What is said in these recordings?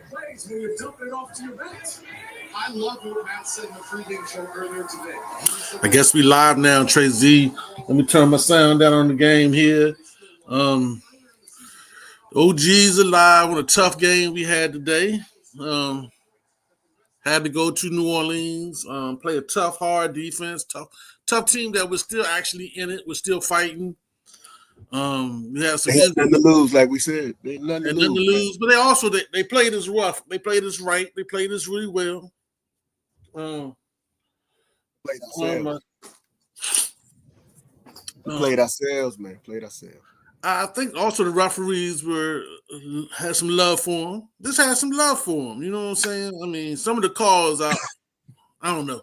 plays when you're dumping it off to your backs. I love what Matt said in the pregame show earlier today. I guess we live now, Trey Z. Let me turn my sound down on the game here. OG's alive on a tough game we had today. Had to go to New Orleans, play a tough, hard defense, tough team that was still actually in it, was still fighting. We had some nothing to lose, like we said. They had nothing to lose, but they also they played us rough. They played us right. They played us really well. Played ourselves. Played ourselves, man. Played ourselves. I think also the referees had some love for him. This had some love for him. You know what I'm saying? I mean, some of the calls, I don't know.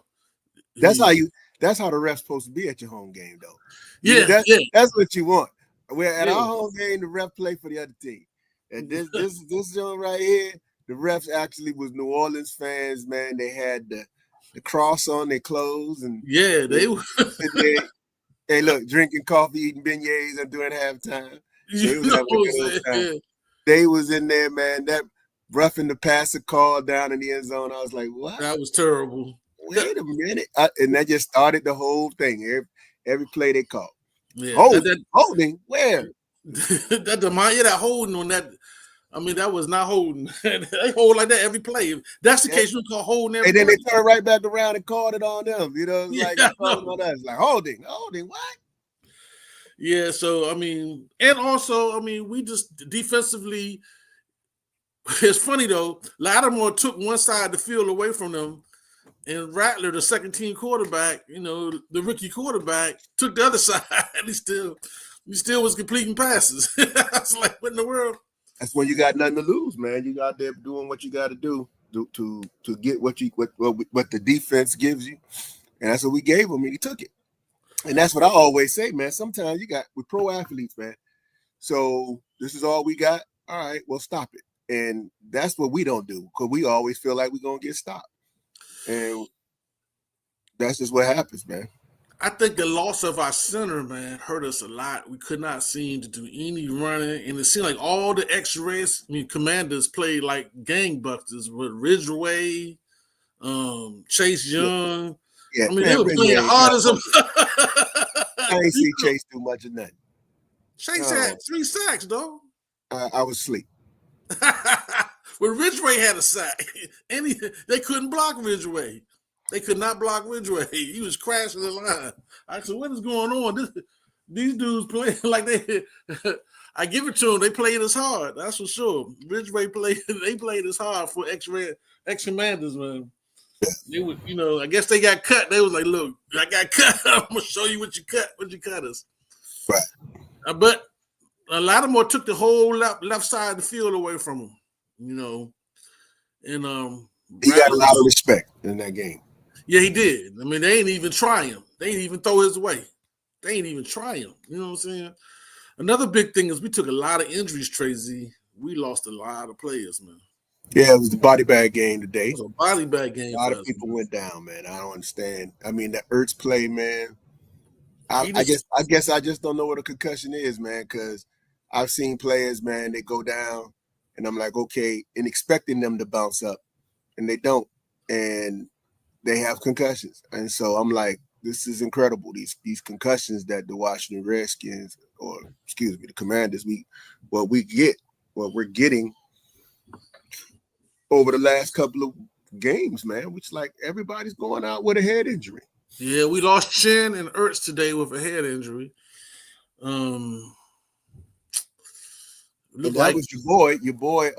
That's how the ref's supposed to be at your home game, though. Yeah, that's what you want. We're at our home game, the ref play for the other team. And this joint right here, the refs actually was New Orleans fans, man. They had the cross on their clothes, and they were. Hey, look, drinking coffee, eating beignets, and doing halftime. They was having a good time. They was in there, man. That roughing the passer call down in the end zone. I was like, what? That was terrible. Wait a minute. And that just started the whole thing. Every play they called. Yeah. Holding? Where? that holding on that. I mean, that was not holding. They hold like that every play. If that's the case, you call holding every play. And then play. They turn right back around and called it on them. You know, on us. Like holding, what? Yeah, so I mean, and also, I mean, we just defensively, it's funny though, Lattimore took one side of the field away from them, and Rattler, the second team quarterback, the rookie quarterback, took the other side, and he still was completing passes. I was like, what in the world? That's when you got nothing to lose, man. You got there doing what you got to do to get what the defense gives you, and that's what we gave him, and he took it. And that's what I always say, man. Sometimes we're pro athletes, man. So this is all we got. All right, well, stop it. And that's what we don't do, because we always feel like we're gonna get stopped, and that's just what happens, man. I think the loss of our center, man, hurt us a lot. We could not seem to do any running, and it seemed like all the X-rays, Commanders played like gangbusters with Ridgeway, Chase Young. Yeah, they were playing hard as a. I ain't see Chase do much of nothing. Chase had 3 sacks, though. I was asleep. Well, Ridgeway had a sack, and they couldn't block Ridgeway. They could not block Ridgeway. He was crashing the line. I said, what is going on? These dudes playing like they I give it to them. They played us hard. That's for sure. Ridgeway played us hard for ex-Commanders, man. They would, I guess they got cut. They was like, look, I got cut. I'm going to show you what you cut us. Right. But Lattimore took the whole left side of the field away from him, And he got a lot of respect in that game. Yeah, he did. I mean, they ain't even try him. They ain't even throw his way. They ain't even try him. You know what I'm saying? Another big thing is we took a lot of injuries, Tracy. We lost a lot of players, man. Yeah, it was the body bag game today. It was a body bag game. A lot of people went down, man. I don't understand. I mean, the Ertz play, man. I guess I just don't know what a concussion is, man, because I've seen players, man, they go down, and I'm like, okay, and expecting them to bounce up, and they don't. And they have concussions. And so I'm like, this is incredible. These concussions that the Washington Redskins, or excuse me, the Commanders, what we're getting over the last couple of games, man, which like everybody's going out with a head injury. Yeah, we lost Chin and Ertz today with a head injury. And that was your boy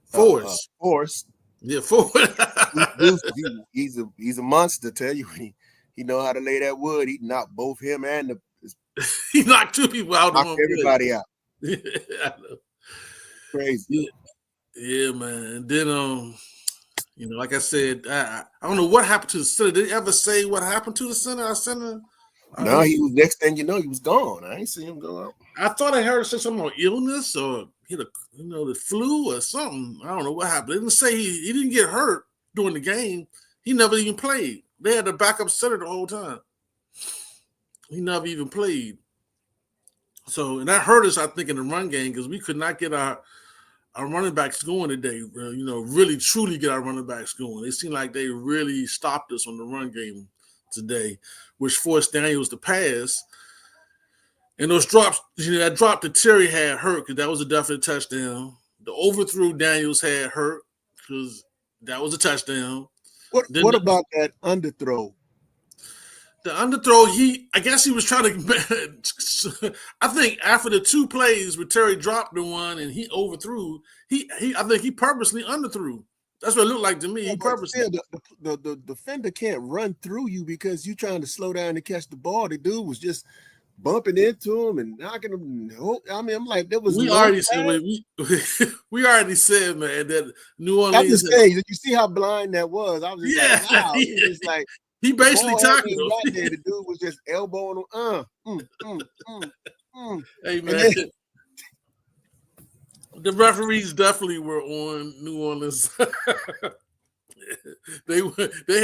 Forrest. Forrest. Yeah, Forrest. he's a monster. Tell you, he know how to lay that wood. He knocked both him and he knocked 2 people out. Knocked everybody out. Yeah, I know. Crazy. Yeah, man. And then like I said, I don't know what happened to the center. Did they ever say what happened to the center? Our center? No, he was. Next thing you know, he was gone. I ain't seen him go out. I thought I heard something about illness or the flu or something. I don't know what happened. They didn't say he didn't get hurt during the game. He never even played. They had the backup center the whole time. He never even played. So, and that hurt us, I think, in the run game because we could not get our our running backs going today. Really truly get our running backs going. They seem like they really stopped us on the run game today, which forced Daniels to pass. And those drops, that drop that Terry had hurt because that was a definite touchdown. The overthrow Daniels had hurt because that was a touchdown. What about that underthrow? The underthrow, I guess he was trying to. I think after the 2 plays where Terry dropped the one and he overthrew, I think he purposely underthrew. That's what it looked like to me. He purposely. The defender can't run through you because you're trying to slow down to catch the ball. The dude was just bumping into him and knocking him. I mean, I'm like, there was. We already said, man, that New Orleans. I'm just saying, you see how blind that was. I was just like, wow. It's like he basically tackled him. Right there, the dude was just elbowing him. Hey man, the referees definitely were on New Orleans. They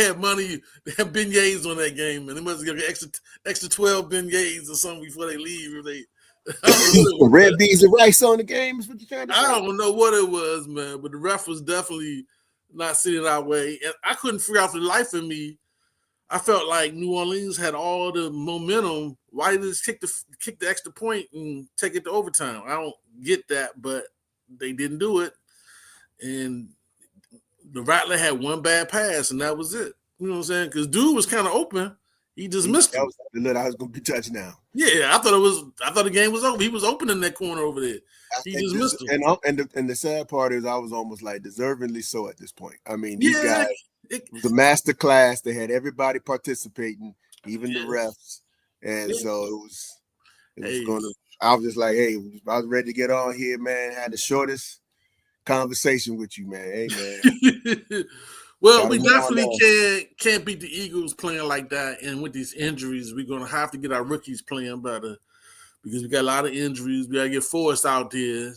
had money. They had beignets on that game, and they must get extra 12 beignets or something before they leave. Red beans and rice on the game is what you're trying to say? I don't know what it was, man, but the ref was definitely not sitting our way, and I couldn't figure out for the life of me. I felt like New Orleans had all the momentum. Why did they just kick the extra point and take it to overtime? I don't get that, but they didn't do it, and the Rattler had one bad pass, and that was it. You know what I'm saying? Because dude was kind of open. He just missed it. That was the look I was going to be touchdown. Yeah, I thought the game was over. He was open in that corner over there. He just missed him. And the sad part is I was almost like deservingly so at this point. I mean, these guys, it was a master class. They had everybody participating, even the refs. And so it was going to – I was just like, hey, I was ready to get on here, man. Had the shortest conversation with you, man. Hey, man. Well, we definitely can't beat the Eagles playing like that. And with these injuries, we're going to have to get our rookies playing better because we got a lot of injuries. We got to get Forrest out there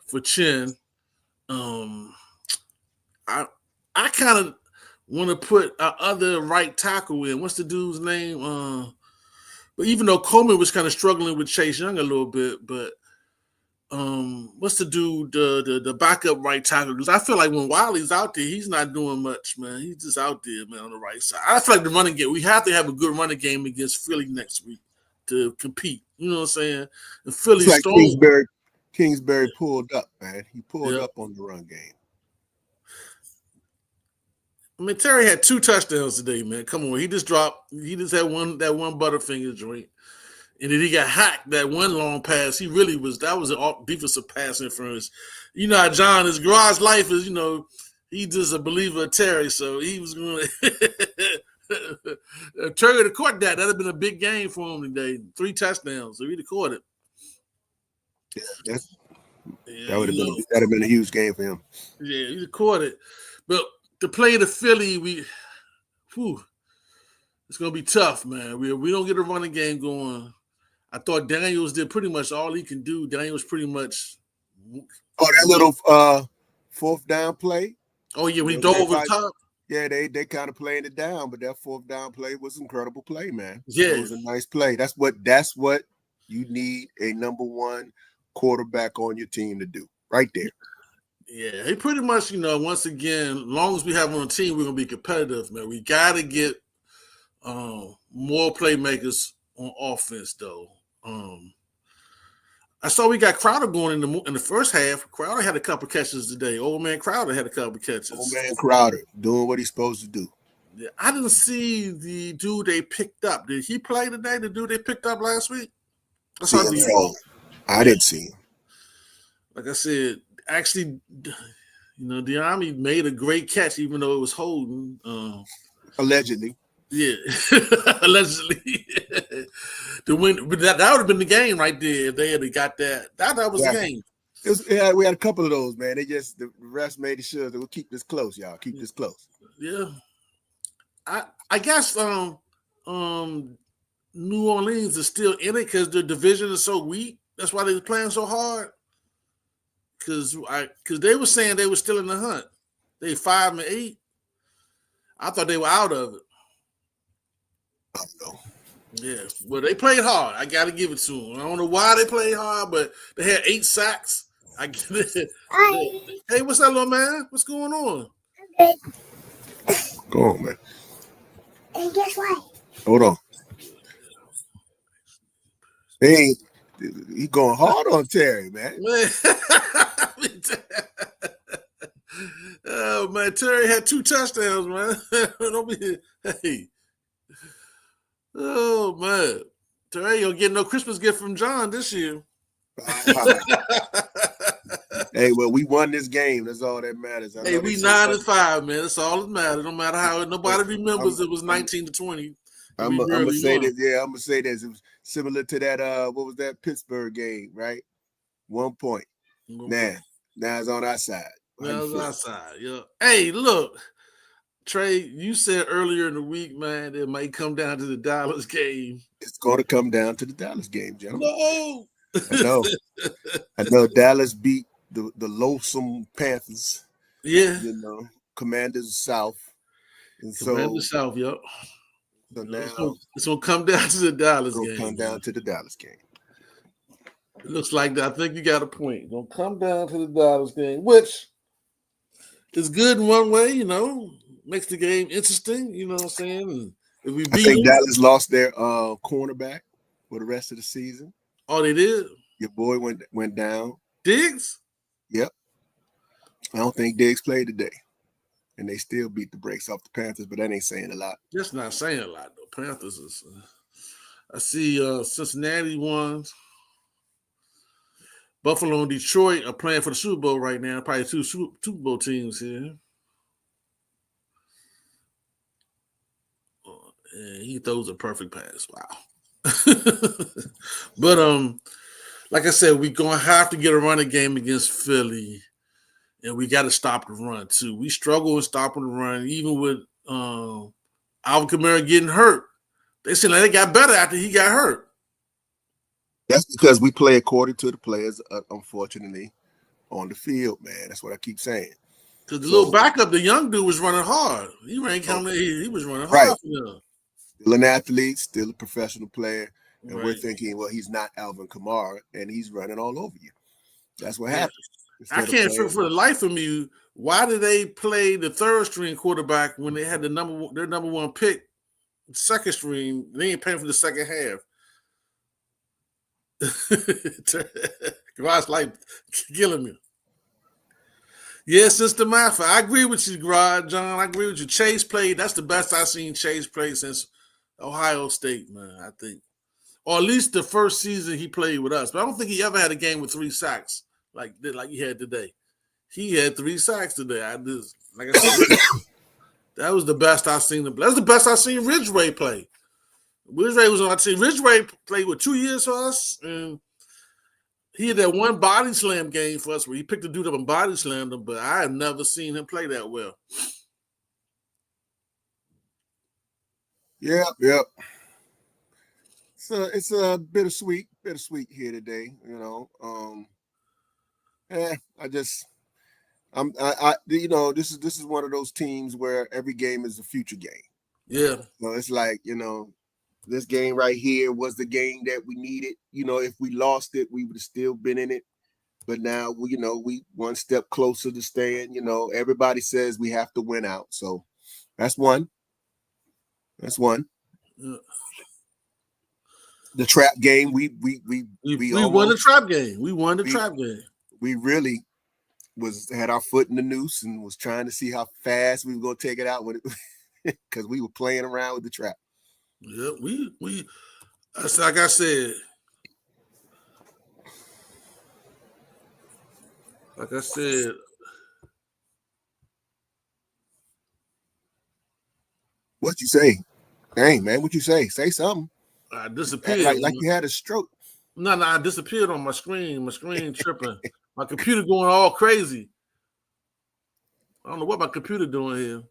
for Chin. I kind of want to put our other right tackle in. What's the dude's name? But even though Coleman was kind of struggling with Chase Young a little bit, but what's the dude, the backup right tackle? Because I feel like when Wiley's out there, he's not doing much, man. He's just out there, man, on the right side. I feel like the running game, we have to have a good running game against Philly next week to compete. You know what I'm saying? And Philly's like Kingsbury pulled up, man. He pulled up on the run game. I mean, Terry had 2 touchdowns today, man. Come on, he just had that one Butterfinger joint. And then he got hacked that one long pass. That was an defensive pass interference. You know how John, his garage life is, he's just a believer of Terry. So he was going to Terry to caught that. That'd have been a big game for him today. 3 touchdowns. So he'd have caught it. Yeah, that'd have been a huge game for him. Yeah, he'd have caught it. But to play the Philly, it's gonna be tough, man. We don't get a running game going. I thought Daniels did pretty much all he can do. Daniels pretty much. Oh, that little 4th down play. Oh yeah, we dove over the top. Yeah, they kind of playing it down, but that 4th down play was an incredible play, man. Yeah, it was a nice play. That's what you need a number 1 quarterback on your team to do, right there. Yeah, he pretty much, once again, as long as we have him on the team, we're gonna be competitive, man. We got to get more playmakers on offense, though. I saw we got Crowder going in the first half. Crowder had a couple catches today. Old man Crowder had a couple catches. Old man Crowder doing what he's supposed to do. Yeah, I didn't see the dude they picked up. Did he play today? The dude they picked up last week? I didn't see him. Like I said, actually, Diami made a great catch, even though it was holding. Allegedly. Yeah, allegedly. The win, but that would have been the game right there if they had got that. That was the game. We had a couple of those, man. The refs made sure that we'll keep this close, y'all. Keep this close. Yeah, I guess New Orleans is still in it because their division is so weak. That's why they're playing so hard. Because they were saying they were still in the hunt. They 5-8. I thought they were out of it. I don't know. Yeah, well, they played hard. I got to give it to them. I don't know why they played hard, but they had 8 sacks. I get it. Hi. Hey, what's up, little man? What's going on? Good. Go on, man. And guess what? Hold on. Hey, he going hard on Terry, man. Man. Oh man, Terry had 2 touchdowns, man. Don't be, hey. Oh man. Terry don't get no Christmas gift from John this year. Hey, well, we won this game. That's all that matters. Hey, we 9-5, man. That's all that matters. No matter how nobody remembers it was 19-20. I'm We gonna barely say won. this. Yeah, I'm gonna say this. It was similar to that. What was that Pittsburgh game? Right, 1 point. Now it's on our side. Now it's our side. Yeah. Hey, look, Trey. You said earlier in the week, man, it might come down to the Dallas game. It's going to come down to the Dallas game, gentlemen. No. I know. I know. Dallas beat the loathsome Panthers. Yeah. You know, Commanders South. And Commanders South. Yep. So now it's gonna come down to the Dallas game. Come down to the Dallas game. It looks like that. I think you got a point. It's gonna come down to the Dallas game, which is good in one way, makes the game interesting. You know what I'm saying? And if we beat them, Dallas lost their cornerback for the rest of the season. Oh, they did. Your boy went down. Diggs? Yep. I don't think Diggs played today. And they still beat the brakes off the Panthers, but that ain't saying a lot. That's not saying a lot, though. Panthers is. I see Cincinnati won. Buffalo and Detroit are playing for the Super Bowl right now. Probably 2 Super Bowl teams here. And he throws a perfect pass. Wow. But like I said, we're gonna have to get a running game against Philly. And we got to stop the run too. We struggle with stopping the run, even with Alvin Kamara getting hurt. They said like they got better after he got hurt. That's because we play according to the players, unfortunately, on the field, man. That's what I keep saying. Because the little backup, the young dude, was running hard. He was running hard. Right. Still an athlete, still a professional player. And right. We're thinking, well, he's not Alvin Kamara, and he's running all over you. That's what happens. I can't figure for the life of me, why did they play the third string quarterback when they had their number one pick, second string? They ain't paying for the second half. God's like killing me. Yeah, Sister Maffa. I agree with you, John. I agree with you. Chase played. That's the best I've seen Chase play since Ohio State, man, I think. Or at least the first season he played with us. But I don't think he ever had a game with 3 sacks. Like he had today. He had 3 sacks today. Like I said, that was the best I've seen him play. That's the best I've seen Ridgeway play. Ridgeway was on our team. Ridgeway played with 2 years for us, and he had that one body slam game for us where he picked the dude up and body slammed him, but I have never seen him play that well. Yep. So it's a bittersweet here today, this is one of those teams where every game is a future game. Yeah. So it's like, this game right here was the game that we needed. If we lost it, we would have still been in it. But now we one step closer to staying. Everybody says we have to win out. So that's one. Yeah. The trap game, we won the trap game. We won the trap game. We really had our foot in the noose and was trying to see how fast we were going to take it out when because we were playing around with the trap. Yeah, we like I said. What you say? Dang, man, what you say? Say something. I disappeared. Like you had a stroke. No, I disappeared on my screen. My screen tripping. My computer going all crazy. I don't know what my computer doing here.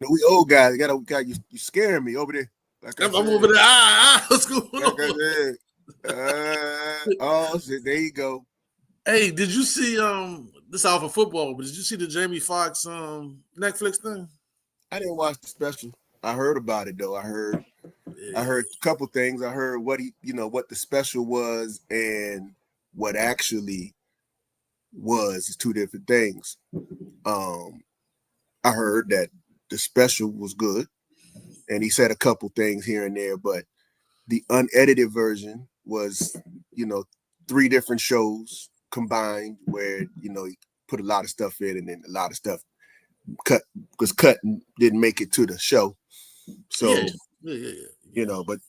No, we old guys. You got you scaring me over there. Like I'm over there. What's going on? Oh, shit, there you go. Hey, did you see this off of football? But did you see the Jamie Foxx Netflix thing? I didn't watch the special. I heard about it though. I heard a couple things. I heard what what the special was and what actually was is two different things. I heard that the special was good, and he said a couple things here and there, but the unedited version was, 3 different shows combined where, he put a lot of stuff in and then a lot of stuff was cut and didn't make it to the show. So, but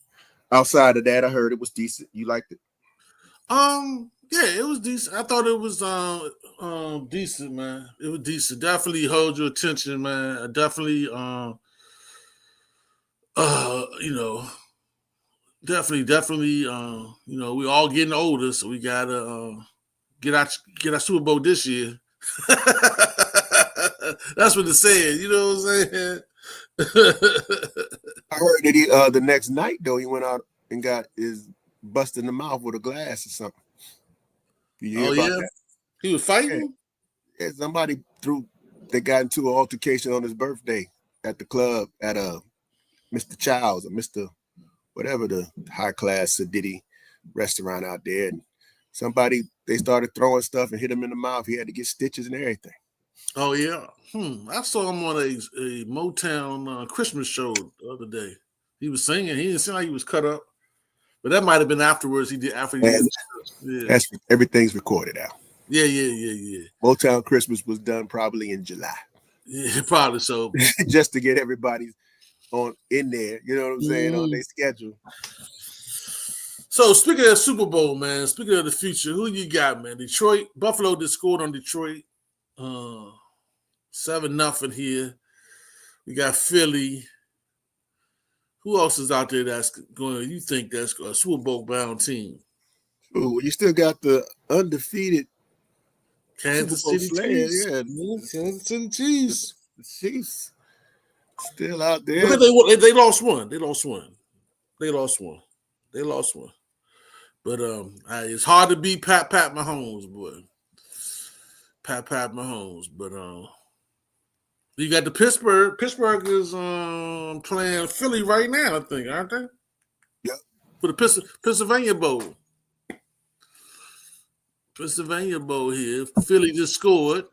outside of that, I heard it was decent. You liked it? Yeah, it was decent. I thought it was decent, man. It was decent. Definitely hold your attention, man. I definitely definitely we all getting older, so we gotta get our Super Bowl this year. That's what it said, you know what I'm saying? I heard that he the next night though, he went out and got his busted in the mouth with a glass or something. Did you hear about that? He was fighting? Yeah, somebody they got into an altercation on his birthday at the club at Mr. Childs or Mr. whatever the high class Sadiddy restaurant out there. And they started throwing stuff and hit him in the mouth. He had to get stitches and everything. Oh yeah. I saw him on a Motown Christmas show the other day. He was singing. He didn't seem like he was cut up, but that might have been afterwards. That's everything's recorded out. Yeah. Motown Christmas was done probably in July. Yeah, probably so. Just to get everybody in there, you know what I'm saying, on their schedule. So speaking of Super Bowl, man, speaking of the future, who you got, man? Detroit, Buffalo just scored on Detroit. 7-0 here. We got Philly. Who else is out there that's going? You think that's a Super Bowl bound team? Ooh, you still got the undefeated Kansas City Chiefs. Yeah, Kansas City Chiefs. The Chiefs still out there. They lost one. But it's hard to beat Pat Mahomes, boy. Pat Mahomes, but you got the Pittsburgh. Pittsburgh is playing Philly right now, I think, aren't they? Yeah. For the Pennsylvania Bowl. Pennsylvania Bowl here. Philly just scored.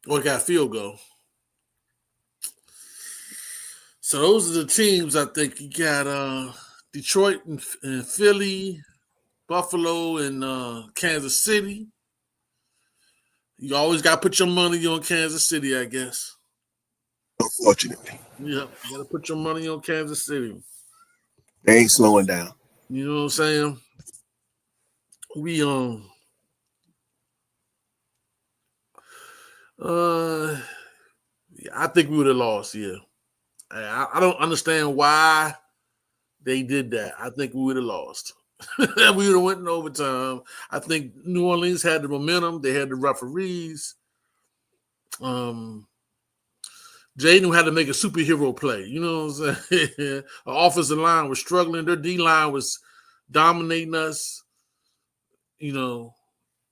Or got a field goal. So those are the teams I think you got Detroit and Philly, Buffalo and Kansas City. You always got to put your money on Kansas City, I guess. Unfortunately. Yeah, you got to put your money on Kansas City. They ain't slowing down. You know what I'm saying? We I think we would have lost. Yeah, I don't understand why they did that. I think we would have lost. We would have went in overtime. I think New Orleans had the momentum. They had the referees. Jaden had to make a superhero play. You know what I'm saying? Our offensive line was struggling. Their D-line was dominating us. You know,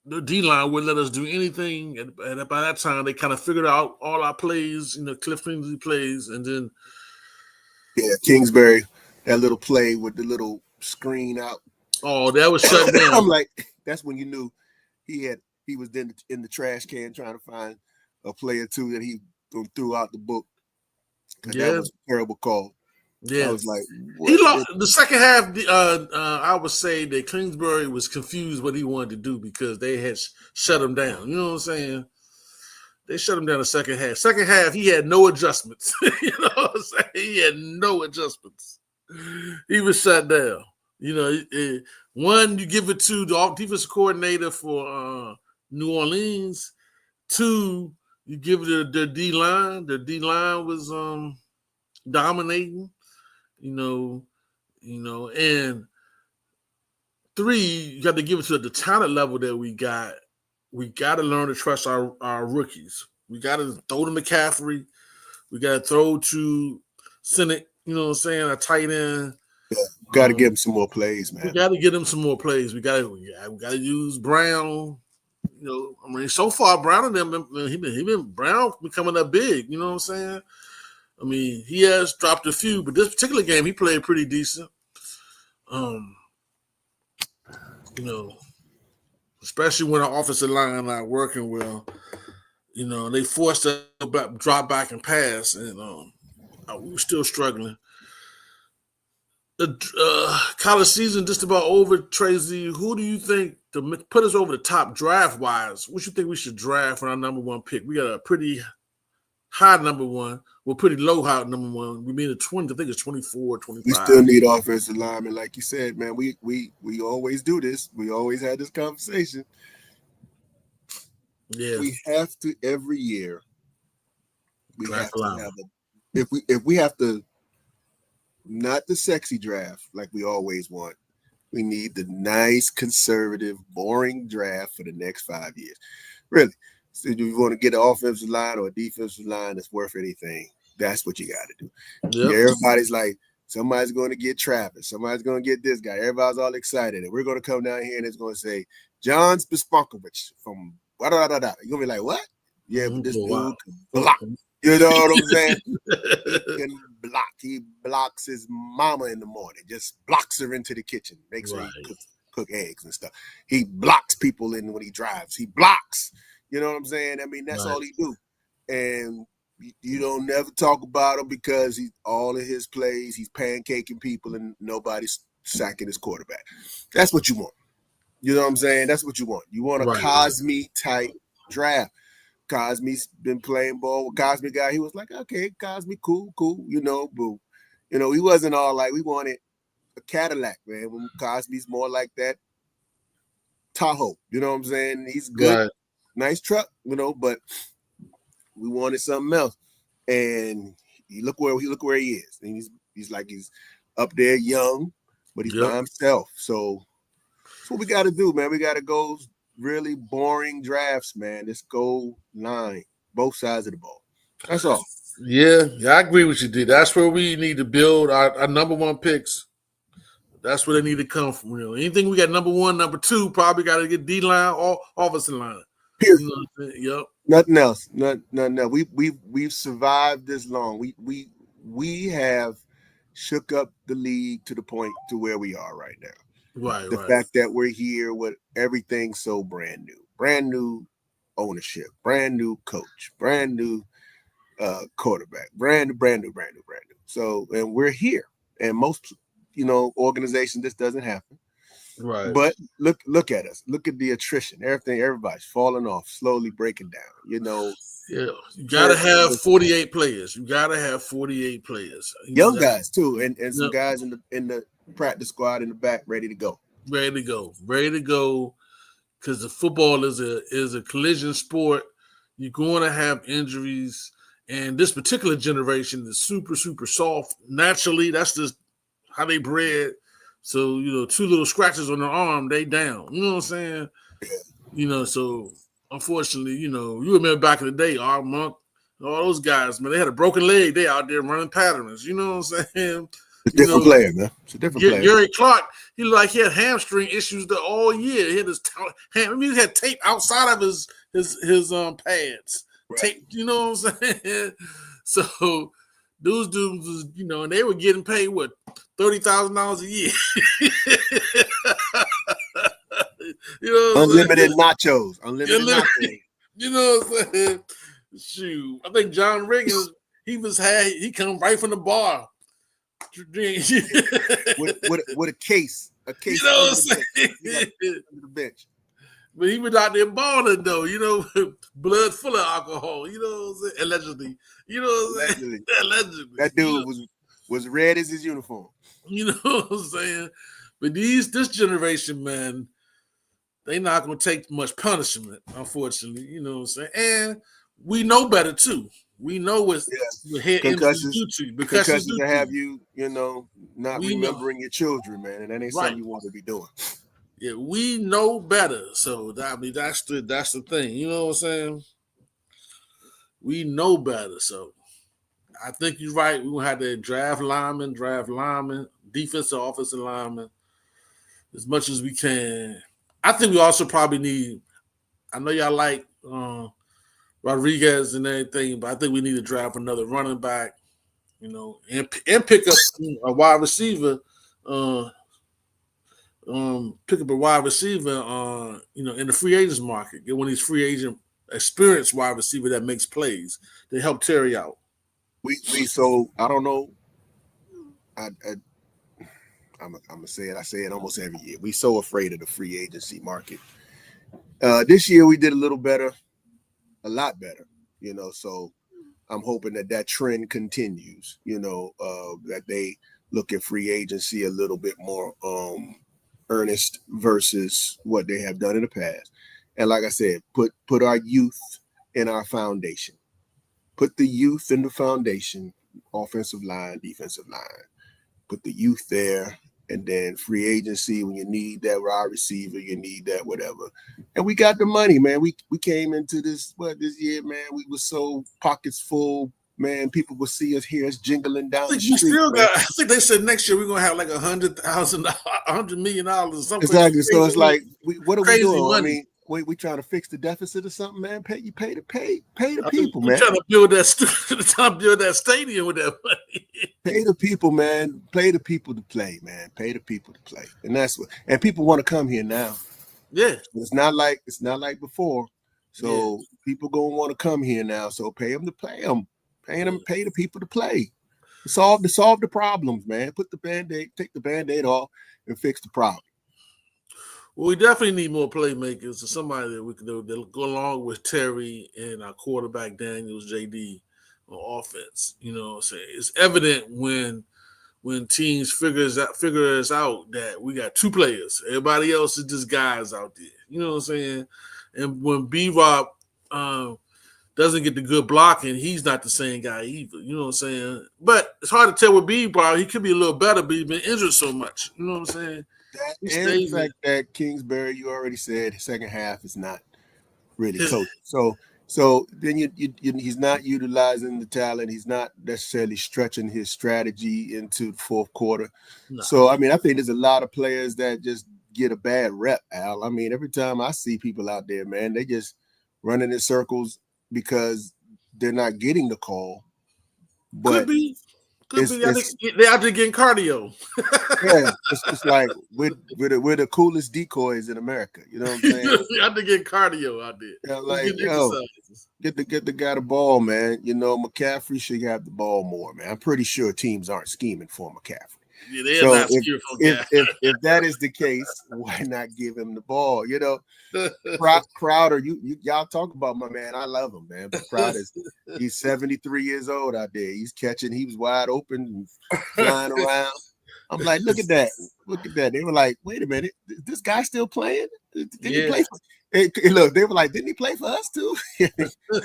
the D-line wouldn't let us do anything. And by that time, they kind of figured out all our plays, Cliff Kingsley plays. And then... Yeah, Kingsbury, that little play with the little screen out. Oh, that was shut down. I'm like, that's when you knew he was in the trash can trying to find a play or two that he threw out the book. Yeah. That was a terrible call. Yeah, I was like, he lost the second half. I would say that Kingsbury was confused what he wanted to do because they had shut him down. You know what I'm saying? They shut him down the second half. Second half, he had no adjustments. You know what I'm saying? He had no adjustments. He was shut down. One, you give it to the defensive coordinator for New Orleans. Two, you give it to the D-line. The D-line was dominating. And 3, you got to give it to the talent level that we got. We got to learn to trust our rookies. We got to throw to McCaffrey. We got to throw to Senate, you know what I'm saying, a tight end. Yeah, got to give him some more plays, man. We got to get him some more plays. We got to use Brown. So far Brown and them, Brown becoming that big. You know what I'm saying? I mean, he has dropped a few, but this particular game he played pretty decent. especially when our offensive line not working well. You know, they forced us to drop back and pass, and we were still struggling. The college season just about over, Tracy. Who do you think to put us over the top draft wise? What you think we should draft for our number one pick? We got a pretty high number one. We're pretty low high number one. We mean the 20. I think it's 24, 25. We still need offensive linemen, like you said, man. We always do this. We always had this conversation. Yeah, we have to every year. We draft have to have if we have to. Not the sexy draft like we always want. We need the nice, conservative, boring draft for the next 5 years. Really. So if you want to get an offensive line or a defensive line that's worth anything, that's what you got to do. Yep. Yeah, everybody's like, somebody's going to get Travis. Somebody's going to get this guy. Everybody's all excited. And we're going to come down here and it's going to say, John Spisponkovich from da-da-da-da. You're going to be like, what? Yeah, but this dude can block. You know what I'm saying? He can block. He blocks his mama in the morning. Just blocks her into the kitchen. Makes her cook eggs and stuff. He blocks people in when he drives. He blocks. You know what I'm saying? I mean, that's all he do. And you don't never talk about him because all of his plays, he's pancaking people and nobody's sacking his quarterback. That's what you want. You know what I'm saying? That's what you want. You want a Cosme type draft. Cosme's been playing ball with Cosme guy. He was like, okay, Cosme, cool, you know, but he wasn't all like, we wanted a Cadillac, man. When Cosme's more like that Tahoe, you know what I'm saying? He's good, nice truck, but we wanted something else. And look where he is. And he's up there young, but he's by himself. So that's what we got to do, man. We got to go really boring drafts, man. Let's go line, both sides of the ball. That's all. Yeah, I agree with you, D. That's where we need to build our number one picks. That's where they need to come from. Anything we got number one, number two, probably got to get D-line or offensive line. Period. Yep. Nothing else. Nothing else. We've survived this long. We have shook up the league to the point to where we are right now. The fact that we're here with everything so brand new ownership, brand new coach, brand new quarterback, brand new. So, and we're here, and most, organizations, this doesn't happen. Right. But look at us. Look at the attrition. Everybody's falling off, slowly breaking down. Yeah, you gotta have 48 players. Young guys too, and some guys in the practice squad in the back, ready to go. Because the football is a collision sport. You're going to have injuries, and this particular generation is super, super soft. Naturally, that's just how they bred. So, two little scratches on their arm, they down. You know what I'm saying? So unfortunately, you remember back in the day, R. Monk, all those guys, man, they had a broken leg. They out there running patterns. You know what I'm saying? It's a different player, man. It's a different player. Gary Clark, he had hamstring issues all year. He had he had tape outside of his pads. Right. Tape, you know what I'm saying? So those dudes was, and they were getting paid what, $30,000 a year. Unlimited nachos. Unlimited nachos. You know what I'm saying? Shoot. I think John Riggins, he come right from the bar. with a case. A case. You know what I'm saying? Under the bench. But he was out there balling though, blood full of alcohol, what I'm saying? Allegedly. You know what I'm saying? Allegedly. That dude was red as his uniform. You know what I'm saying? But this generation, man, they not gonna take much punishment, unfortunately. You know what I'm saying? And we know better too. We know what's head concussions due to you. Concussions to have you, not remembering your children, man, and that ain't something you want to be doing. Yeah, we know better. So that's the thing. You know what I'm saying? We know better. So I think you're right. We're gonna have to draft linemen, defensive, offensive linemen, as much as we can. I think we also probably need. I know y'all like Rodriguez and everything, but I think we need to draft another running back, and pick up a wide receiver. pick up a wide receiver, in the free agents market. Get one of these free agent experienced wide receiver that makes plays. They help Terry out. We so I don't know. I'm gonna say it. I say it almost every year. We so afraid of the free agency market. This year we did a little better, a lot better. So I'm hoping that trend continues. That they look at free agency a little bit more earnest versus what they have done in the past. And like I said, put our youth in our foundation. Put the youth in the foundation, offensive line, defensive line. Put the youth there, and then free agency when you need that wide receiver, you need that whatever. And we got the money, man. We came into this year, man. We were so pockets full, man. People will see us, hear us jingling down the street. I think they said next year we're gonna have like $100 million or something. Exactly. So it's like, what are we doing? Money. I mean, we trying to fix the deficit or something, man. Pay the people, man. Trying to build that stadium with that money. Pay the people, man. Pay the people to play, man. Pay the people to play, and that's what. And people want to come here now. Yeah, it's not like before. So people gonna want to come here now. So pay them to play them. Pay the people to play. Solve the problems, man. Take the Band-Aid off, and fix the problem. Well, we definitely need more playmakers or somebody that we can do that'll go along with Terry and our quarterback Daniels, JD, on offense. It's evident when teams figure us out that we got two players. Everybody else is just guys out there. You know what I'm saying? And when B-Rob doesn't get the good blocking, he's not the same guy either. You know what I'm saying? But it's hard to tell with B-Rob. He could be a little better, but he's been injured so much. You know what I'm saying? And the fact that Kingsbury, you already said, second half is not really coached. So then he's not utilizing the talent. He's not necessarily stretching his strategy into the fourth quarter. No. So, I mean, I think there's a lot of players that just get a bad rep, Al. I mean, every time I see people out there, man, they just running in circles because they're not getting the call. But Could be. They're out there getting cardio. Yeah, it's like we're the coolest decoys in America. You know what I'm saying? Out there getting cardio out there. Yeah, like get the guy the ball, man. McCaffrey should have the ball more, man. I'm pretty sure teams aren't scheming for McCaffrey. Yeah, they're not scheming for McCaffrey. If that is the case, why not give him the ball? Crowder, y'all talk about my man. I love him, man. But Crowder, he's 73 years old out there. He's catching. He was wide open and flying around. I'm like, look at that. They were like, wait a minute, this guy still playing? Did he play for? Look, they were like, didn't he play for us too?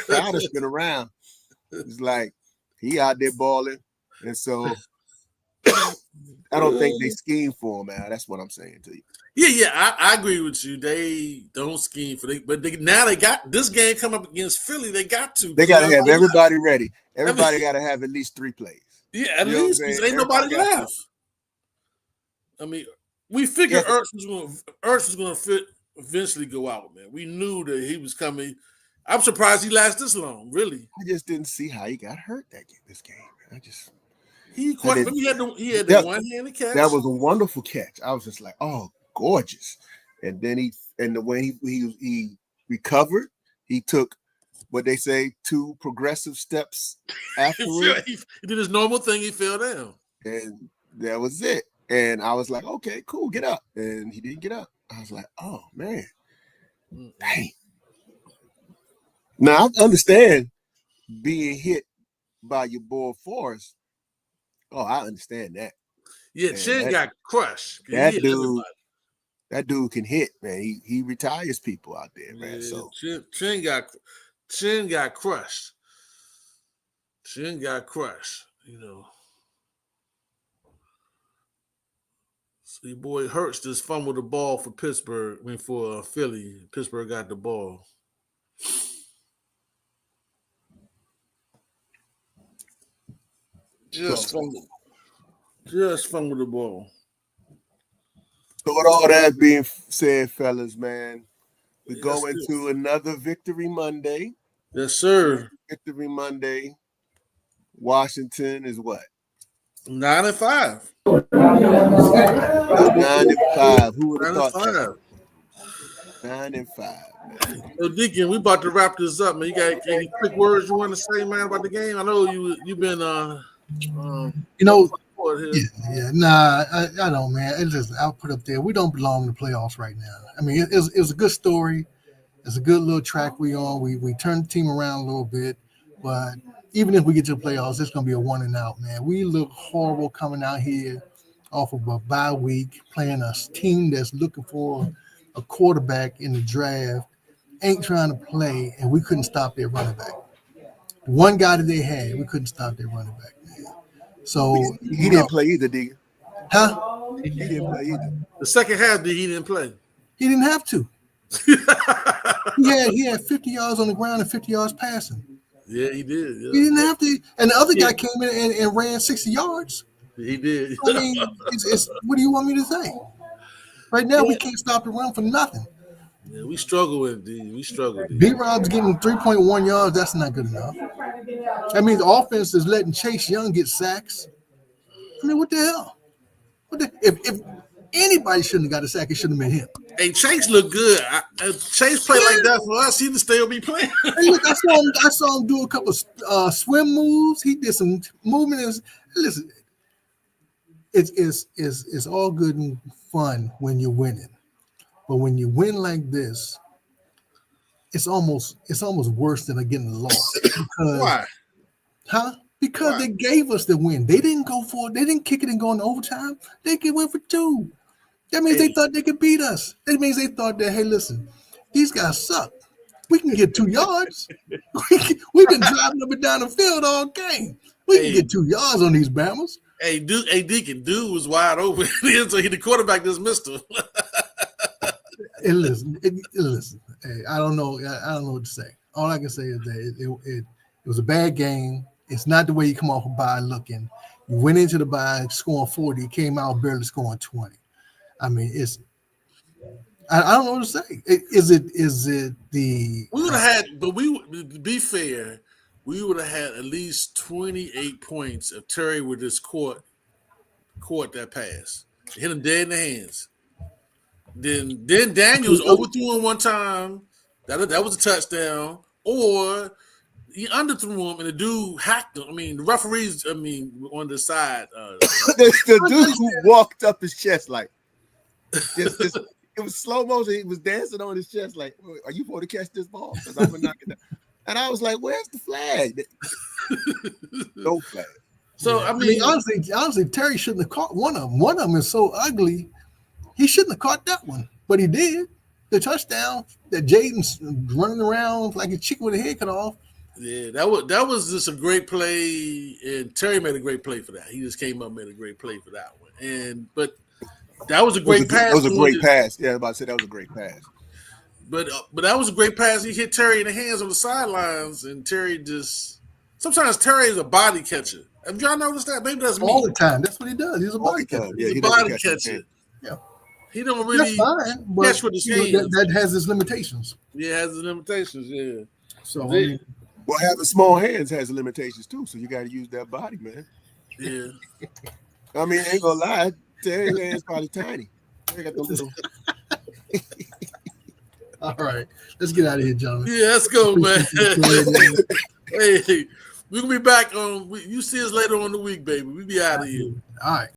Crowder's been around. It's like he out there balling, and so I don't think they scheme for him, man. That's what I'm saying to you. Yeah, I agree with you. They don't scheme for but now they got this game come up against Philly. They got to. They got to have everybody ready. Everybody got to have at least 3 plays. Yeah, at least because ain't nobody left. I mean, we figured Ertz was going to eventually go out, man. We knew that he was coming. I'm surprised he lasted this long, really. I just didn't see how he got hurt this game. He had the one-handed catch. That was a wonderful catch. I was just like, oh, gorgeous. And then the way he recovered, he took what they say 2 progressive steps afterwards. He did his normal thing. He fell down, and that was it. And I was like, okay, cool, get up. And he didn't get up. I was like, oh man, dang. Now I understand being hit by your boy Forrest. Oh, I understand that. Yeah, Chin got crushed. That dude can hit, man. He retires people out there, man. So Chin got crushed. Chin got crushed. So your boy Hurts just fumbled the ball for for Philly. Pittsburgh got the ball. Just fumbled the ball. So with all that being said, fellas, man, we go into another Victory Monday. Yes, sir. Victory Monday. Washington is what? 9-5. 9-5. Who would have thought that? 9-5. 9-5, man. So Deacon, we about to wrap this up, man. You got any quick words you want to say, man, about the game? I know you've been Nah, I don't, man. It's just I'll put up there. We don't belong in the playoffs right now. I mean, it was a good story. It's a good little track we on. We turned the team around a little bit, but even if we get to the playoffs, it's gonna be a one and out, man. We look horrible coming out here off of a bye week, playing a team that's looking for a quarterback in the draft, ain't trying to play, and we couldn't stop their running back. The one guy that they had, we couldn't stop their running back, man. So he didn't play either, Deacon. Huh? He didn't play either. The second half, he didn't play. He didn't have to. He had 50 yards on the ground and 50 yards passing. Yeah, he did. Yeah. He didn't have to. And the other guy came in and ran 60 yards. He did. I mean, it's what do you want me to say? Right now, we can't stop the run for nothing. Yeah, we struggle with it. We struggle. B-Rob's getting 3.1 yards. That's not good enough. That means the offense is letting Chase Young get sacks. I mean, what the hell? If anybody shouldn't have got a sack, it shouldn't have been him. Hey, Chase looked good. Chase played like that for us. He would still be playing. Hey, look, I saw him do a couple of swim moves. He did some movement. Listen, it's all good and fun when you're winning, but when you win like this, it's almost worse than getting lost. Because, why? Huh? Because they gave us the win. They didn't go for it. They didn't kick it and go into overtime. They went for 2. That means they thought they could beat us. That means they thought that, hey, listen, these guys suck. We can get 2 yards. We've been driving up and down the field all game. We can get 2 yards on these Bammers. Hey, Deacon, dude was wide open. So the quarterback just missed him. And listen. Hey, I don't know what to say. All I can say is that it was a bad game. It's not the way you come off a bye looking. You went into the bye scoring 40, came out barely scoring 20. I mean, I don't know what to say. Is it the we would have had, but to be fair, we would have had at least 28 points if Terry would just caught that pass, hit him dead in the hands. Then Daniels overthrew him one time. That was a touchdown. Or he underthrew him and the dude hacked him. I mean, the referees, on the side. the dude who walked up his chest like, it was slow motion. He was dancing on his chest like, are you going to catch this ball? Because I'm going to knock it down. And I was like, where's the flag? No flag. So, I mean, honestly, Terry shouldn't have caught one of them. One of them is so ugly. He shouldn't have caught that one, but he did. The touchdown that Jaden's running around like a chicken with a head cut off. Yeah, that was just a great play, and Terry made a great play for that. He just came up and made a great play for that one. But that was a great pass. That was a great pass. Yeah, I was about to say that was a great pass. But that was a great pass. He hit Terry in the hands on the sidelines, and Terry just – sometimes Terry is a body catcher. Have y'all noticed that? Maybe that's me. All the time. That's what he does. He's a body catcher. Yeah, he's a body catcher. Yeah. He don't really catch with his hands. That has his limitations. Yeah, it has its limitations, yeah. So, well, having small hands has limitations too, so you got to use that body, man. Yeah. I mean, I ain't gonna lie, Terry's hands probably tiny. They got the little... All right, let's get out of here, gentlemen. Yeah, let's go, man. Hey, we're gonna be back on. You see us later on the week, baby. We'll be out of here. All right.